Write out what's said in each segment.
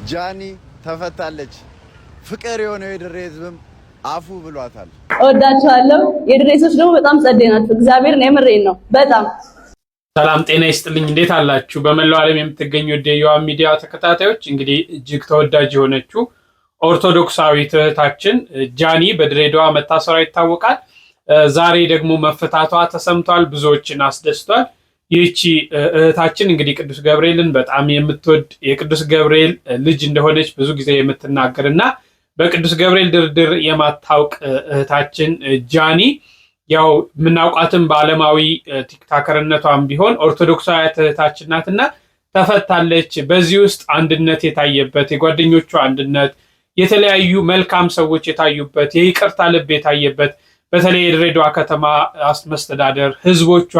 ጃኒ ተፈታለች። ፍቅር የሆነው የድሬ ህዝብም አፉ ብሏታል። እወዳችኋለሁ። የድሬ ሰዎች ደግሞ በጣም ጸዴ ናቸው። እግዚአብሔርን የምሬን ነው። በጣም ሰላም ጤና ይስጥልኝ። እንዴት አላችሁ? በመላው ዓለም የምትገኙ የዮዋ ሚዲያ ተከታታዮች እንግዲህ እጅግ ተወዳጅ የሆነችው ኦርቶዶክሳዊት እህታችን ጃኒ በድሬዳዋ መታሰሯ ይታወቃል። ዛሬ ደግሞ መፈታቷ ተሰምቷል። ብዙዎችን አስደስቷል። ይህቺ እህታችን እንግዲህ ቅዱስ ገብርኤልን በጣም የምትወድ የቅዱስ ገብርኤል ልጅ እንደሆነች ብዙ ጊዜ የምትናገርና በቅዱስ ገብርኤል ድርድር የማታውቅ እህታችን ጃኒ ያው የምናውቃትም በዓለማዊ ቲክታከርነቷም ቢሆን ኦርቶዶክሳዊ እህታችን ናትና ተፈታለች። በዚህ ውስጥ አንድነት የታየበት የጓደኞቿ አንድነት፣ የተለያዩ መልካም ሰዎች የታዩበት፣ የይቅርታ ልብ የታየበት በተለይ የድሬዳዋ ከተማ መስተዳደር ህዝቦቿ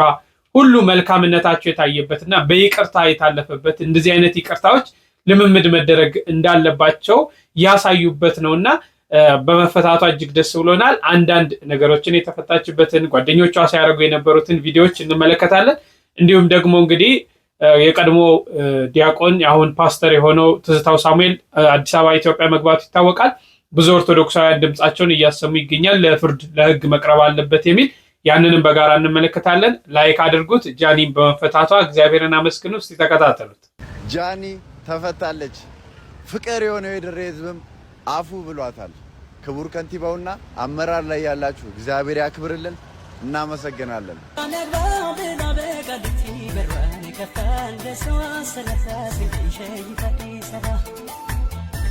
ሁሉ መልካምነታቸው የታየበትና በይቅርታ የታለፈበት እንደዚህ አይነት ይቅርታዎች ልምምድ መደረግ እንዳለባቸው ያሳዩበት ነውና በመፈታቷ እጅግ ደስ ብሎናል። አንዳንድ ነገሮችን የተፈታችበትን ጓደኞቿ ሲያደርጉ የነበሩትን ቪዲዮዎች እንመለከታለን። እንዲሁም ደግሞ እንግዲህ የቀድሞ ዲያቆን አሁን ፓስተር የሆነው ትዝታው ሳሙኤል አዲስ አበባ ኢትዮጵያ መግባቱ ይታወቃል። ብዙ ኦርቶዶክሳውያን ድምጻቸውን እያሰሙ ይገኛል። ለፍርድ ለህግ መቅረብ አለበት የሚል ያንንም በጋራ እንመለከታለን። ላይክ አድርጉት። ጃኒን በመፈታቷ እግዚአብሔርን አመስግኑ። እስቲ ተከታተሉት። ጃኒ ተፈታለች። ፍቅር የሆነው የድሬ ህዝብም አፉ ብሏታል። ክቡር ከንቲባውና አመራር ላይ ያላችሁ እግዚአብሔር ያክብርልን። እናመሰግናለን።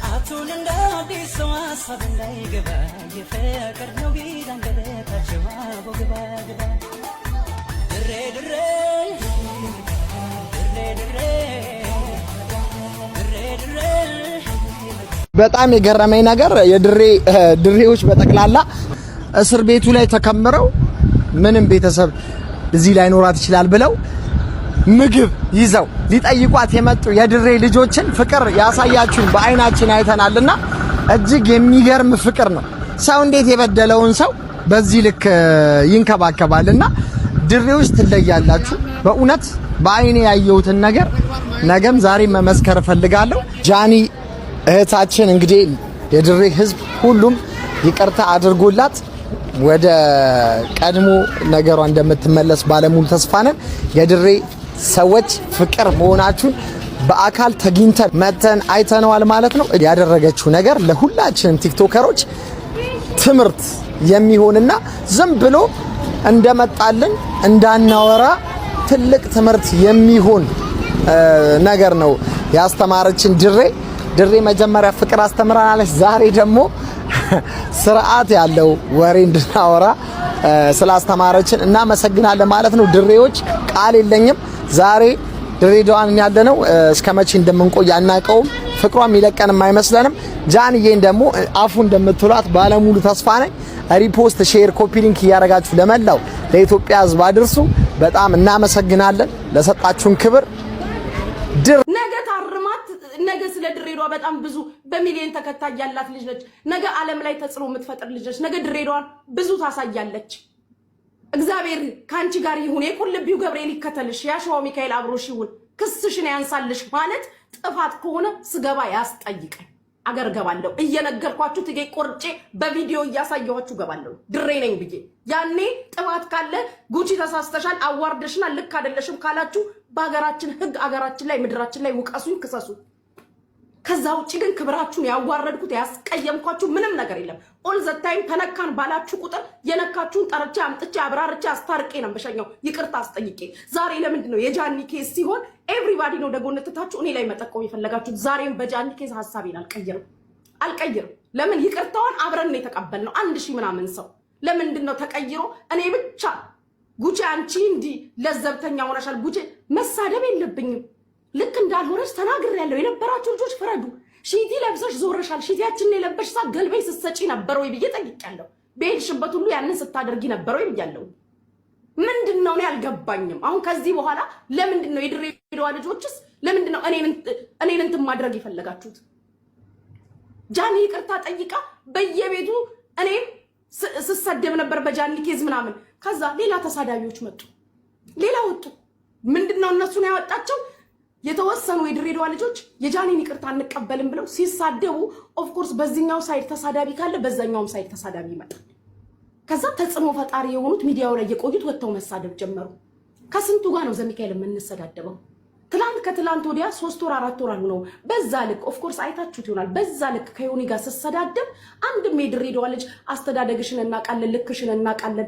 አቱን እንደ አዲስ ሰው ሀሳብ እንዳይገባ የፍቅር ነው ቢል አንደበታቸው አቦ ግባ ግባ ድሬ ድሬ ድሬ ድሬ ድሬ ድሬ። በጣም የገረመኝ ነገር ድሬዎች በጠቅላላ እስር ቤቱ ላይ ተከምረው ምንም ቤተሰብ እዚህ ላይ ኖራት ይችላል ብለው ምግብ ይዘው ሊጠይቋት የመጡ የድሬ ልጆችን ፍቅር ያሳያችሁን በአይናችን አይተናልና እጅግ የሚገርም ፍቅር ነው። ሰው እንዴት የበደለውን ሰው በዚህ ልክ ይንከባከባልና ድሬዎች ትለያላችሁ። በእውነት በአይኔ ያየሁትን ነገር ነገም ዛሬም መመስከር እፈልጋለሁ። ጃኒ እህታችን እንግዲህ የድሬ ህዝብ ሁሉም ይቅርታ አድርጎላት ወደ ቀድሞ ነገሯ እንደምትመለስ ባለሙሉ ተስፋ ነን። የድሬ ሰዎች ፍቅር መሆናችሁን በአካል ተግኝተን መተን አይተነዋል ማለት ነው። ያደረገችው ነገር ለሁላችንም ቲክቶከሮች ትምህርት የሚሆንና ዝም ብሎ እንደመጣልን እንዳናወራ ትልቅ ትምህርት የሚሆን ነገር ነው ያስተማረችን ድሬ መጀመሪያ ፍቅር አስተምራናለች። ዛሬ ደግሞ ስርዓት ያለው ወሬ እንድናወራ ስላስተማረችን እናመሰግናለን ማለት ነው። ድሬዎች ቃል የለኝም። ዛሬ ድሬዳዋን ያለነው እስከ መቼ እንደምንቆይ አናውቀውም። ፍቅሯም ይለቀንም አይመስለንም። ጃንዬን ደግሞ አፉ እንደምትሏት ባለሙሉ ተስፋ ነኝ። ሪፖስት፣ ሼር፣ ኮፒ ሊንክ እያደረጋችሁ ለመላው ለኢትዮጵያ ህዝብ አድርሱ። በጣም እናመሰግናለን ለሰጣችሁን ክብር። ነገ ታርማት ነገ ስለ ድሬዳዋ በጣም ብዙ በሚሊዮን ተከታይ ያላት ልጅ ነች። ነገ ዓለም ላይ ተጽዕኖ የምትፈጥር ልጅ ነች። ነገ ድሬዳዋን ብዙ ታሳያለች። እግዚአብሔር ካንቺ ጋር ይሁን። የቁልቢው ገብርኤል ይከተልሽ፣ ያሸዋው ሚካኤል አብሮሽ ይሁን። ክስሽን ያንሳልሽ ማለት ጥፋት ከሆነ ስገባ ያስጠይቀኝ። አገር ገባለሁ እየነገርኳችሁ ትጌ ቆርጬ በቪዲዮ እያሳየኋችሁ ገባለሁ። ድሬ ነኝ ብዬ ያኔ ጥፋት ካለ ጉቺ ተሳስተሻል፣ አዋርደሽናል፣ ልክ አይደለሽም ካላችሁ በሀገራችን ህግ አገራችን ላይ ምድራችን ላይ ውቀሱኝ፣ ክሰሱ። ከዛ ውጪ ግን ክብራችሁን ያዋረድኩት ያስቀየምኳችሁ ምንም ነገር የለም። ኦል ዘ ታይም ተነካን ባላችሁ ቁጥር የነካችሁን ጠርቼ አምጥቼ አብራርቼ አስታርቄ ነው በሸኛው ይቅርታ አስጠይቄ። ዛሬ ለምንድን ነው የጃኒ ኬስ ሲሆን ኤቭሪባዲ ነው ደጎነትታችሁ እኔ ላይ መጠቆም የፈለጋችሁት? ዛሬም በጃኒ ኬስ ሐሳቤን አልቀይርም። ለምን ይቅርታውን አብረን ነው የተቀበልነው። 1000 ምናምን ሰው ለምንድን ነው ተቀይሮ እኔ ብቻ ጉቺ አንቺ እንዲ ለዘብተኛ ሆነሻል። ጉቺ መሳደብ የለብኝም። ልክ እንዳልሆነች ተናግሬያለሁ። የነበራችሁ ልጆች ፍረዱ። ሺቲ ለብሰሽ ዞረሻል። ሺቲያችንን የለበሽ ሳ ገልበይ ስትሰጪ ነበር ወይ ብዬ ጠይቄያለሁ። በሄድሽበት ሁሉ ያንን ስታደርጊ ነበር ወይ ብያለሁ። ምንድነው ነው ያልገባኝም። አሁን ከዚህ በኋላ ለምንድን ነው የድሬዳዋ ልጆችስ ለምንድን ነው እኔን እንትን ማድረግ የፈለጋችሁት? ጃኒ ይቅርታ ጠይቃ በየቤቱ እኔም ስሰደብ ነበር በጃኒ ኬዝ ምናምን። ከዛ ሌላ ተሳዳቢዎች መጡ፣ ሌላ ወጡ። ምንድነው እነሱን ያወጣቸው? የተወሰኑ የድሬዳዋ ልጆች የጃኒን ይቅርታ አንቀበልም ብለው ሲሳደቡ ኦፍ ኮርስ በዚህኛው ሳይድ ተሳዳቢ ካለ በዛኛውም ሳይድ ተሳዳቢ ይመጣል። ከዛ ተጽዕኖ ፈጣሪ የሆኑት ሚዲያው ላይ የቆዩት ወጥተው መሳደብ ጀመሩ። ከስንቱ ጋር ነው ዘሚካኤል የምንሰዳደበው? ከትላንት ወዲያ 3 ወር 4 ወር አልሆነው በዛ ልክ ኦፍ ኮርስ አይታችሁት ይሆናል። በዛ ልክ ከዮኒ ጋር ስሰዳደብ አንድም የድሬዳዋ ልጅ አስተዳደግሽን እናቃለን ልክሽን እናቃለን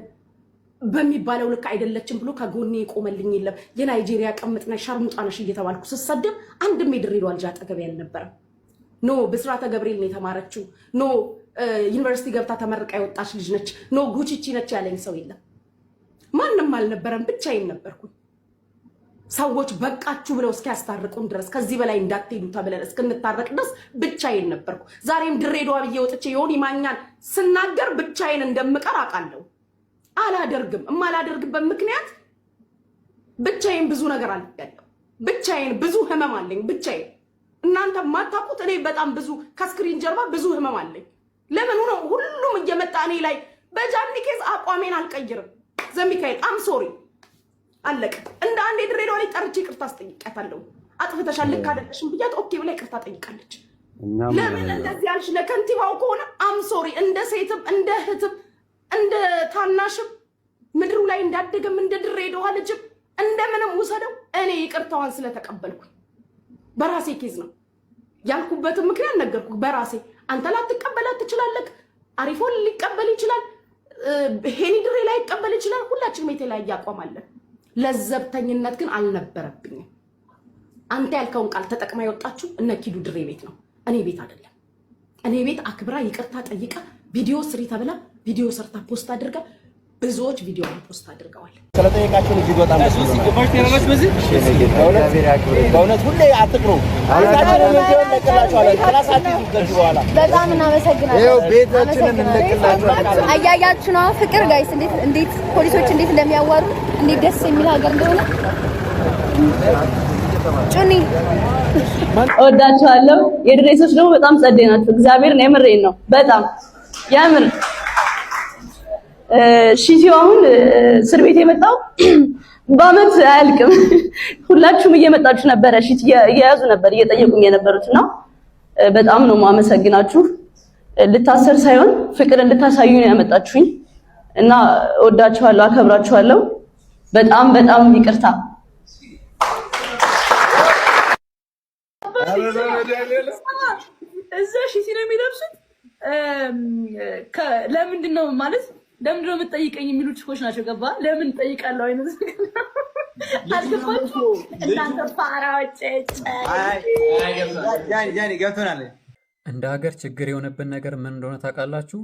በሚባለው ልክ አይደለችም ብሎ ከጎኔ የቆመልኝ የለም። የናይጄሪያ ቀምጥና ሻርሙጣነሽ እየተባልኩ ስሰደብ አንድም የድሬዳዋ ልጅ አጠገብ ያልነበረም። ኖ ብስራተ ገብርኤል ነው የተማረችው፣ ኖ ዩኒቨርሲቲ ገብታ ተመርቃ የወጣች ልጅ ነች፣ ኖ ጉቺቺ ነች ያለኝ ሰው የለም። ማንም አልነበረም፣ ብቻዬን ነበርኩኝ። ሰዎች በቃችሁ ብለው እስኪያስታርቁን ድረስ ከዚህ በላይ እንዳትሄዱ ተብለን እስክንታረቅ ድረስ ብቻዬን ነበርኩ። ዛሬም ድሬዳዋ ብዬ ወጥቼ ዮኒ ማኛን ስናገር ብቻዬን እንደምቀር አውቃለሁ። አላደርግም። እማላደርግበት ምክንያት ብቻዬን ብዙ ነገር አልያለሁ። ብቻዬን ብዙ ህመም አለኝ። ብቻዬን እናንተ ማታውቁት እኔ በጣም ብዙ ከስክሪን ጀርባ ብዙ ህመም አለኝ። ለምን ነው ሁሉም እየመጣ እኔ ላይ በጃኒ ኬዝ አቋሜን አልቀይርም? ዘሚካኤል አም ሶሪ አለቀ። እንደ አንድ የድሬዳዋ ላይ ጠርቼ ይቅርታ አስጠይቃታለሁ። አጥፍተሻል ልክ አይደለሽም ብያት ኦኬ ብላ ይቅርታ ጠይቃለች። ለምን እንደዚህ ያልሽ ለከንቲባው ከሆነ አም ሶሪ እንደ ሴትም እንደ እህትም እንደ ታናሽም ምድሩ ላይ እንዳደገም እንደ ድሬዳዋ ልጅም እንደምንም ውሰደው። እኔ ይቅርታዋን ስለተቀበልኩኝ በራሴ ኬዝ ነው ያልኩበትን ምክንያት ነገርኩ። በራሴ አንተ ላትቀበላት ትችላለህ፣ አሪፎን ሊቀበል ይችላል፣ ሄኒ ድሬ ላይ ይቀበል ይችላል። ሁላችንም የተለያየ አቋም አለን። ለዘብተኝነት ግን አልነበረብኝም። አንተ ያልከውን ቃል ተጠቅማ የወጣችሁ እነ ኪዱ ድሬ ቤት ነው፣ እኔ ቤት አይደለም። እኔ ቤት አክብራ ይቅርታ ጠይቃ ቪዲዮ ስሪ ተብላ ቪዲዮ ሰርታ ፖስት አድርጋ ብዙዎች ቪዲዮ ፖስት አድርገዋል። ስለጠየቃችሁ ልጅ በጣም በእውነት ሁሌ አትቅሩ። በጣም እናመሰግናለን። ቤታችንን እንለቅላችኋለን። አያያችሁ ነው ፍቅር ጋይስ፣ እንዴት ፖሊሶች እንዴት እንደሚያዋሩ እንዴት ደስ የሚል ሀገር እንደሆነ ጩኒ እወዳችኋለሁ። የድሬሶች ደግሞ በጣም ጸዴ ናቸው። እግዚአብሔርን የምሬን ነው። በጣም ያምር ሺቲው አሁን እስር ቤት የመጣው በአመት አያልቅም። ሁላችሁም እየመጣችሁ ነበረ፣ ሺት እየያዙ ነበር እየጠየቁኝ የነበሩትና በጣም ነው ማመሰግናችሁ። ልታሰር ሳይሆን ፍቅር እንድታሳዩ ነው ያመጣችሁኝ እና እወዳችኋለሁ፣ አከብራችኋለሁ። በጣም ይቅርታ። እዛ ሺቲ ነው የሚለብሱት። ለምንድን ነው ማለት ለምንድን ነው የምትጠይቀኝ የሚሉ ችኮች ናቸው። ገባ ለምን ጠይቃለሁ አይነት አልገባችሁ እናንተ ፋራዎች። ጃኒ ገብቶናል። እንደ ሀገር ችግር የሆነብን ነገር ምን እንደሆነ ታውቃላችሁ?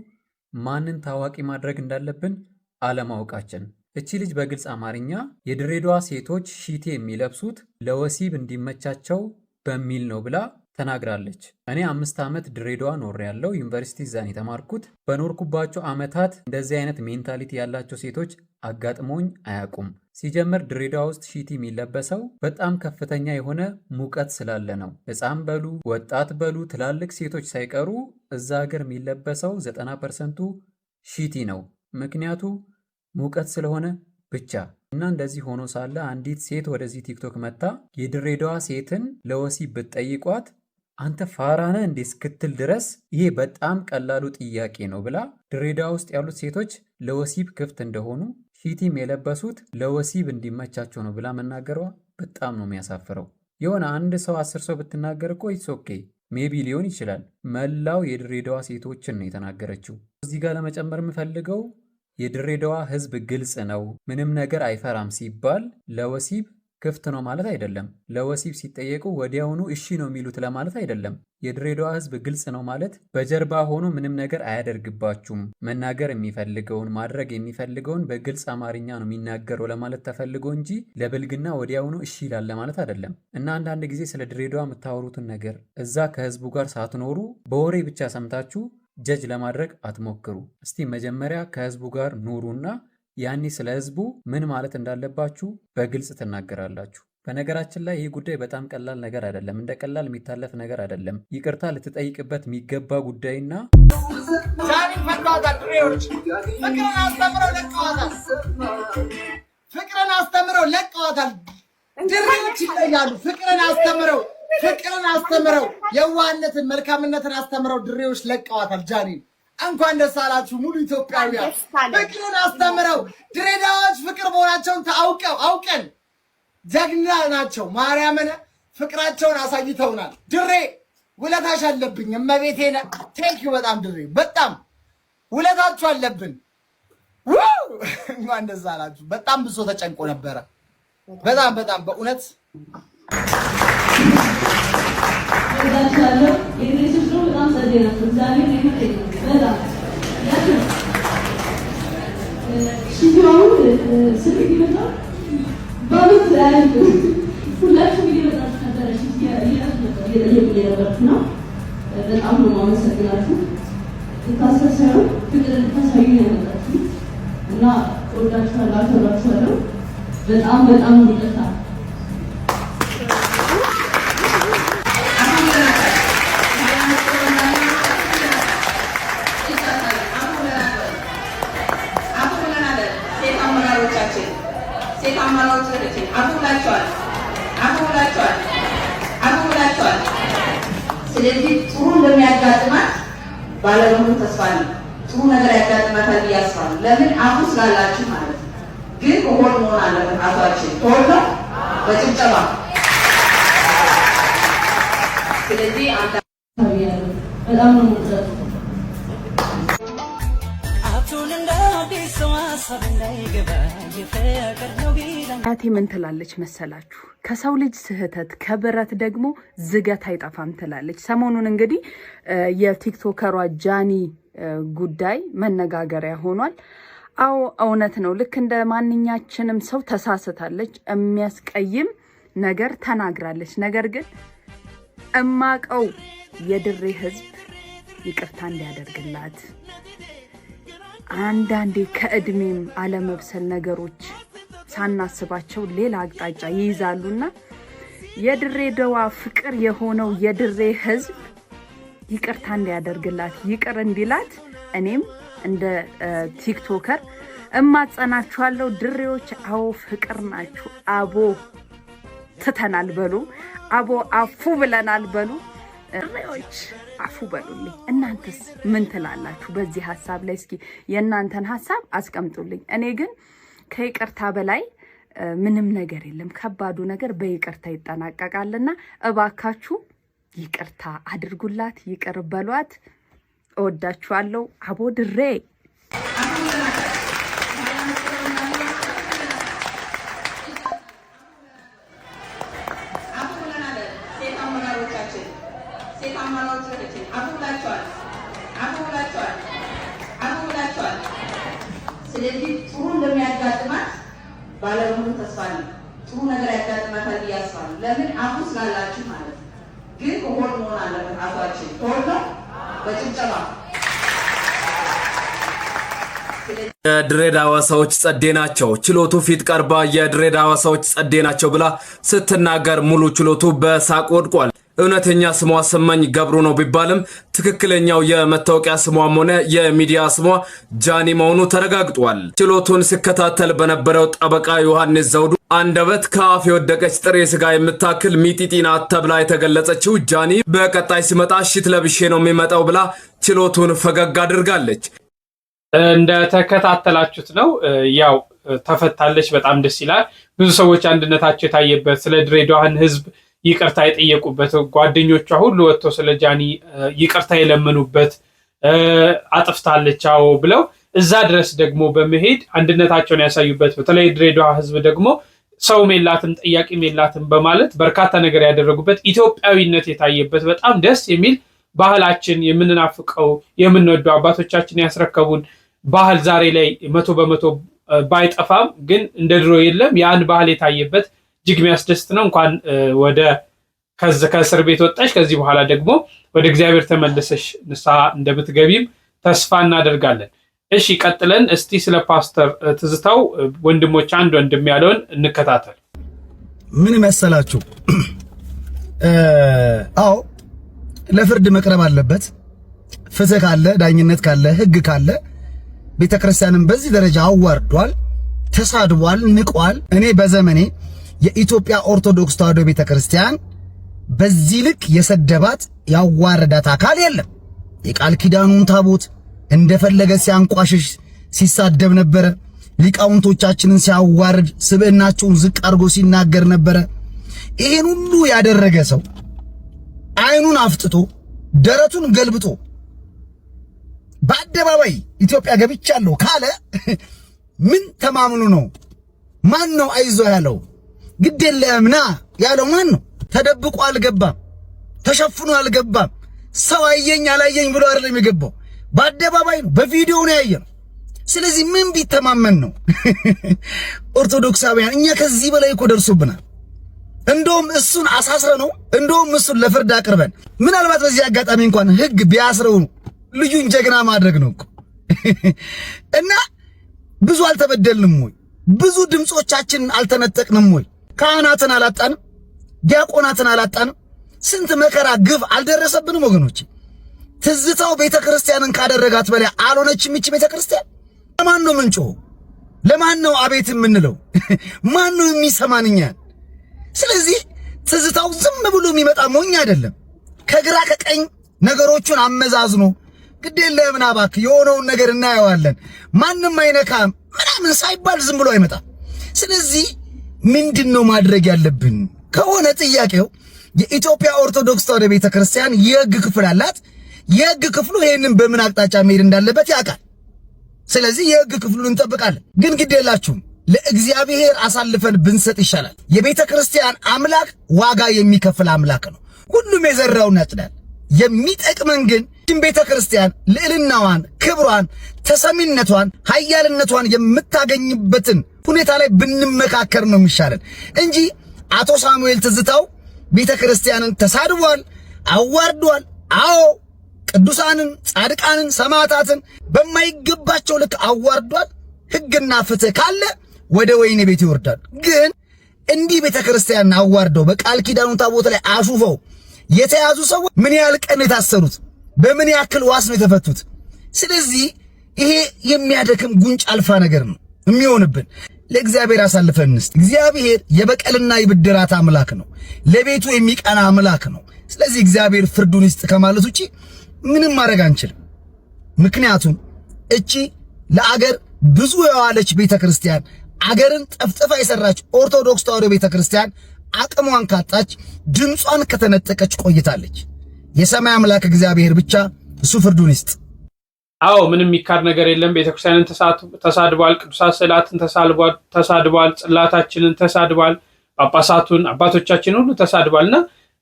ማንን ታዋቂ ማድረግ እንዳለብን አለማወቃችን። እቺ ልጅ በግልጽ አማርኛ የድሬዳዋ ሴቶች ሺቲ የሚለብሱት ለወሲብ እንዲመቻቸው በሚል ነው ብላ ተናግራለች። እኔ 5 ዓመት ድሬዳዋ ኖሬያለሁ። ዩኒቨርሲቲ እዛን የተማርኩት። በኖርኩባቸው ዓመታት እንደዚህ አይነት ሜንታሊቲ ያላቸው ሴቶች አጋጥሞኝ አያውቁም። ሲጀምር ድሬዳዋ ውስጥ ሺቲ የሚለበሰው በጣም ከፍተኛ የሆነ ሙቀት ስላለ ነው። ሕፃን በሉ ወጣት በሉ ትላልቅ ሴቶች ሳይቀሩ እዛ ሀገር የሚለበሰው 90%ቱ ሺቲ ነው። ምክንያቱ ሙቀት ስለሆነ ብቻ። እና እንደዚህ ሆኖ ሳለ አንዲት ሴት ወደዚህ ቲክቶክ መታ የድሬዳዋ ሴትን ለወሲብ ብትጠይቋት አንተ ፋራነ እንዴ እስክትል ድረስ ይሄ በጣም ቀላሉ ጥያቄ ነው ብላ ድሬዳዋ ውስጥ ያሉት ሴቶች ለወሲብ ክፍት እንደሆኑ ሺቲም የለበሱት ለወሲብ እንዲመቻቸው ነው ብላ መናገሯ በጣም ነው የሚያሳፍረው። የሆነ አንድ ሰው 10 ሰው ብትናገር እኮ ኢትስ ኦኬ ሜቢ ሊሆን ይችላል። መላው የድሬዳዋ ሴቶችን ነው የተናገረችው። እዚህ ጋር ለመጨመር የምፈልገው የድሬዳዋ ሕዝብ ግልጽ ነው፣ ምንም ነገር አይፈራም ሲባል ለወሲብ ክፍት ነው ማለት አይደለም። ለወሲብ ሲጠየቁ ወዲያውኑ እሺ ነው የሚሉት ለማለት አይደለም። የድሬዳዋ ሕዝብ ግልጽ ነው ማለት በጀርባ ሆኖ ምንም ነገር አያደርግባችሁም፣ መናገር የሚፈልገውን ማድረግ የሚፈልገውን በግልጽ አማርኛ ነው የሚናገረው ለማለት ተፈልጎ እንጂ ለብልግና ወዲያውኑ እሺ ይላል ለማለት አይደለም። እና አንዳንድ ጊዜ ስለ ድሬዳዋ የምታወሩትን ነገር እዛ ከሕዝቡ ጋር ሳትኖሩ በወሬ ብቻ ሰምታችሁ ጀጅ ለማድረግ አትሞክሩ። እስቲ መጀመሪያ ከሕዝቡ ጋር ኑሩና ያኔ ስለ ሕዝቡ ምን ማለት እንዳለባችሁ በግልጽ ትናገራላችሁ። በነገራችን ላይ ይህ ጉዳይ በጣም ቀላል ነገር አይደለም፣ እንደ ቀላል የሚታለፍ ነገር አይደለም። ይቅርታ ልትጠይቅበት የሚገባ ጉዳይና ፍቅርን አስተምረው ለቀዋታል። ድሬዎች ይለያሉ። ፍቅርን አስተምረው የዋህነትን መልካምነትን አስተምረው ድሬዎች ለቀዋታል ጃኒን። እንኳን ደስ አላችሁ ሙሉ ኢትዮጵያውያን። ፍቅርን አስተምረው ድሬዳዎች ፍቅር መሆናቸውን አውቀን ጀግና ናቸው። ማርያምን ፍቅራቸውን አሳይተውናል። ድሬ ውለታሽ አለብኝ እመቤቴን። ቴንኪው በጣም ድሬ በጣም ውለታችሁ አለብን። እንኳን ደስ አላችሁ። በጣም ብሶ ተጨንቆ ነበረ። በጣም በእውነት በጣም ነው የማመሰግናችሁ። ታስፈሰሩ ፍቅር ታሳዩ ያመጣችሁ እና ወዳችኋለሁ፣ አከብራችኋለሁ። በጣም ይቅርታ። ሴት አመራሮቻችን አሁላችኋል። ስለዚህ ጥሩ እንደሚያጋጥማት ባለሙሉ ተስፋ ነው። ጥሩ ነገር ያጋጥማታል ብዬ አስባለሁ። ለምን አፉ ስላላችሁ ማለት ነው። ግን ሆድ መሆን አለበት። አፏችን ሆድ ነው በጭብጨባ። ስለዚህ አንተ በጣም ነው የምትዘሩ። አያቴ ምን ትላለች መሰላችሁ? ከሰው ልጅ ስህተት ከብረት ደግሞ ዝገት አይጠፋም ትላለች። ሰሞኑን እንግዲህ የቲክቶከሯ ጃኒ ጉዳይ መነጋገሪያ ሆኗል። አዎ እውነት ነው። ልክ እንደ ማንኛችንም ሰው ተሳስታለች፣ የሚያስቀይም ነገር ተናግራለች። ነገር ግን እማቀው የድሬ ሕዝብ ይቅርታ እንዲያደርግላት አንዳንዴ ከእድሜም አለመብሰል ነገሮች ሳናስባቸው ሌላ አቅጣጫ ይይዛሉና የድሬዳዋ ፍቅር የሆነው የድሬ ሕዝብ ይቅርታ እንዲያደርግላት ይቅር እንዲላት እኔም እንደ ቲክቶከር እማጸናችኋለሁ። ድሬዎች አዎ ፍቅር ናችሁ። አቦ ትተናል በሉ፣ አቦ አፉ ብለናል በሉ። ድሬዎች አፉ በሉልኝ። እናንተስ ምን ትላላችሁ በዚህ ሀሳብ ላይ? እስኪ የእናንተን ሀሳብ አስቀምጡልኝ። እኔ ግን ከይቅርታ በላይ ምንም ነገር የለም። ከባዱ ነገር በይቅርታ ይጠናቀቃልና እባካችሁ ይቅርታ አድርጉላት፣ ይቅር በሏት። እወዳችኋለሁ። አቦ ድሬ። ስለዚህ ጥሩ እንደሚያጋጥማት ባለሙሉ ተስፋ ነው። ጥሩ ነገር ያጋጥማታል ብዬ አስባለሁ። ለምን አፉ ስላላችሁ ማለት ነው። ግን ሆድ መሆን አለበት። አፏችን ሆድ ነው በጭብጨባ። የድሬዳዋ ሰዎች ጸዴ ናቸው። ችሎቱ ፊት ቀርባ የድሬዳዋ ሰዎች ጸዴ ናቸው ብላ ስትናገር ሙሉ ችሎቱ በሳቅ ወድቋል። እውነተኛ ስሟ ስመኝ ገብሩ ነው ቢባልም ትክክለኛው የመታወቂያ ስሟም ሆነ የሚዲያ ስሟ ጃኒ መሆኑ ተረጋግጧል። ችሎቱን ሲከታተል በነበረው ጠበቃ ዮሐንስ ዘውዱ አንደበት ከአፍ የወደቀች ጥሬ ስጋ የምታክል ሚጢጢ ናት ተብላ የተገለጸችው ጃኒ በቀጣይ ሲመጣ ሽት ለብሼ ነው የሚመጣው ብላ ችሎቱን ፈገግ አድርጋለች። እንደተከታተላችሁት ነው ያው ተፈታለች። በጣም ደስ ይላል። ብዙ ሰዎች አንድነታቸው የታየበት ስለ ድሬዳዋን ሕዝብ ይቅርታ የጠየቁበት ጓደኞቿ ሁሉ ወጥተው ስለ ጃኒ ይቅርታ የለመኑበት አጥፍታለች አዎ ብለው እዛ ድረስ ደግሞ በመሄድ አንድነታቸውን ያሳዩበት በተለይ ድሬዳዋ ሕዝብ ደግሞ ሰው ሜላትም ጥያቄ ሜላትም በማለት በርካታ ነገር ያደረጉበት ኢትዮጵያዊነት የታየበት በጣም ደስ የሚል ባህላችን የምንናፍቀው የምንወደው አባቶቻችን ያስረከቡን ባህል ዛሬ ላይ 100% ባይጠፋም ግን እንደ ድሮ የለም። ያን ባህል የታየበት እጅግ የሚያስደስት ነው። እንኳን ወደ ከእስር ቤት ወጣሽ፣ ከዚህ በኋላ ደግሞ ወደ እግዚአብሔር ተመለሰሽ ንስሐ እንደምትገቢም ተስፋ እናደርጋለን። እሺ ቀጥለን እስቲ ስለ ፓስተር ትዝታው ወንድሞች አንድ ወንድም ያለውን እንከታተል። ምን መሰላችሁ? አዎ ለፍርድ መቅረብ አለበት። ፍትህ ካለ፣ ዳኝነት ካለ፣ ህግ ካለ ቤተክርስቲያንን በዚህ ደረጃ አዋርዷል፣ ተሳድቧል፣ ንቋል። እኔ በዘመኔ የኢትዮጵያ ኦርቶዶክስ ተዋሕዶ ቤተክርስቲያን በዚህ ልክ የሰደባት ያዋረዳት አካል የለም። የቃል ኪዳኑን ታቦት እንደፈለገ ሲያንቋሽሽ ሲሳደብ ነበረ። ሊቃውንቶቻችንን ሲያዋርድ ስብዕናቸውን ዝቅ አድርጎ ሲናገር ነበረ። ይሄን ሁሉ ያደረገ ሰው አይኑን አፍጥጦ ደረቱን ገልብጦ በአደባባይ ኢትዮጵያ ገብቻለሁ ካለ ምን ተማምኑ ነው? ማን ነው አይዞ ያለው? ግድ የለምና ያለው ማን ነው? ተደብቆ አልገባም፣ ተሸፍኖ አልገባም። ሰው አየኝ አላየኝ ብሎ አይደለም የገባው፣ በአደባባይ ነው፣ በቪዲዮ ነው ያየነው። ስለዚህ ምን ቢተማመን ነው? ኦርቶዶክሳውያን እኛ ከዚህ በላይ እኮ ደርሶብናል። እንደውም እሱን አሳስረ ነው፣ እንደውም እሱን ለፍርድ አቅርበን ምናልባት በዚህ አጋጣሚ እንኳን ህግ ቢያስረው ልዩን ጀግና ማድረግ ነው እኮ እና ብዙ አልተበደልንም ወይ? ብዙ ድምጾቻችንን አልተነጠቅንም ወይ? ካህናትን አላጣንም? ዲያቆናትን አላጣንም? ስንት መከራ ግፍ አልደረሰብንም ወገኖች? ትዝታው ቤተክርስቲያንን ካደረጋት በላይ አልሆነችም ይህች ቤተክርስቲያን። ለማን ነው ምንጮ? ለማን ነው አቤት የምንለው? ማን ነው የሚሰማን እኛን? ስለዚህ ትዝታው ዝም ብሎ የሚመጣ ሞኝ አይደለም። ከግራ ከቀኝ ነገሮቹን አመዛዝኖ ግዴለህ እባክህ የሆነውን ነገር እናየዋለን ማንም አይነካም ምናምን ሳይባል ዝም ብሎ አይመጣም። ስለዚህ ምንድነው ማድረግ ያለብን ከሆነ ጥያቄው የኢትዮጵያ ኦርቶዶክስ ተዋሕዶ ቤተክርስቲያን የሕግ ክፍል አላት። የሕግ ክፍሉ ይሄንን በምን አቅጣጫ መሄድ እንዳለበት ያውቃል። ስለዚህ የሕግ ክፍሉን እንጠብቃለን። ግን ግዴላችሁም ለእግዚአብሔር አሳልፈን ብንሰጥ ይሻላል። የቤተክርስቲያን አምላክ ዋጋ የሚከፍል አምላክ ነው። ሁሉም የዘራውን ያጭዳል። የሚጠቅመን ግን ቤተክርስቲያን ልዕልናዋን፣ ክብሯን፣ ተሰሚነቷን፣ ኃያልነቷን የምታገኝበትን ሁኔታ ላይ ብንመካከር ነው የሚሻለን እንጂ አቶ ሳሙኤል ትዝታው ቤተክርስቲያንን ተሳድቧል፣ አዋርዷል። አዎ ቅዱሳንን፣ ጻድቃንን፣ ሰማዕታትን በማይገባቸው ልክ አዋርዷል። ሕግና ፍትህ ካለ ወደ ወይኔ ቤት ይወርዳል። ግን እንዲህ ቤተክርስቲያንን አዋርደው በቃል ኪዳኑ ታቦት ላይ አሹፈው የተያዙ ሰዎች ምን ያህል ቀን የታሰሩት? በምን ያክል ዋስ ነው የተፈቱት? ስለዚህ ይሄ የሚያደክም ጉንጭ አልፋ ነገር ነው የሚሆንብን። ለእግዚአብሔር አሳልፈን እንስጥ። እግዚአብሔር የበቀልና የብድራት አምላክ ነው። ለቤቱ የሚቀና አምላክ ነው። ስለዚህ እግዚአብሔር ፍርዱን ይስጥ ከማለት ውጪ ምንም ማድረግ አንችልም። ምክንያቱም እቺ ለአገር ብዙ የዋለች ቤተክርስቲያን፣ አገርን ጠፍጥፋ የሰራች ኦርቶዶክስ ተዋሕዶ ቤተክርስቲያን አቅሟን ካጣች፣ ድምጿን ከተነጠቀች ቆይታለች። የሰማይ አምላክ እግዚአብሔር ብቻ እሱ ፍርዱን ይስጥ። አዎ ምንም የሚካድ ነገር የለም። ቤተክርስቲያንን ተሳድቧል፣ ቅዱሳት ስዕላትን ተሳድቧል፣ ጽላታችንን ተሳድቧል፣ ጳጳሳቱን አባቶቻችን ሁሉ ተሳድቧልና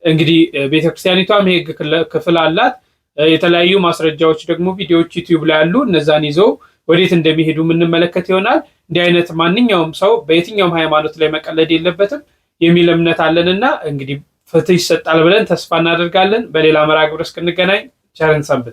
እንግዲህ ቤተክርስቲያኒቷም የሕግ ክፍል አላት። የተለያዩ ማስረጃዎች ደግሞ ቪዲዮዎች ዩቲዩብ ላይ አሉ። እነዛን ይዘው ወዴት እንደሚሄዱ የምንመለከት ይሆናል። እንዲህ አይነት ማንኛውም ሰው በየትኛውም ሃይማኖት ላይ መቀለድ የለበትም የሚል እምነት አለንና እንግዲህ ፍትህ ይሰጣል ብለን ተስፋ እናደርጋለን። በሌላ መርሃ ግብር እስክንገናኝ ቸርን ሰንብት።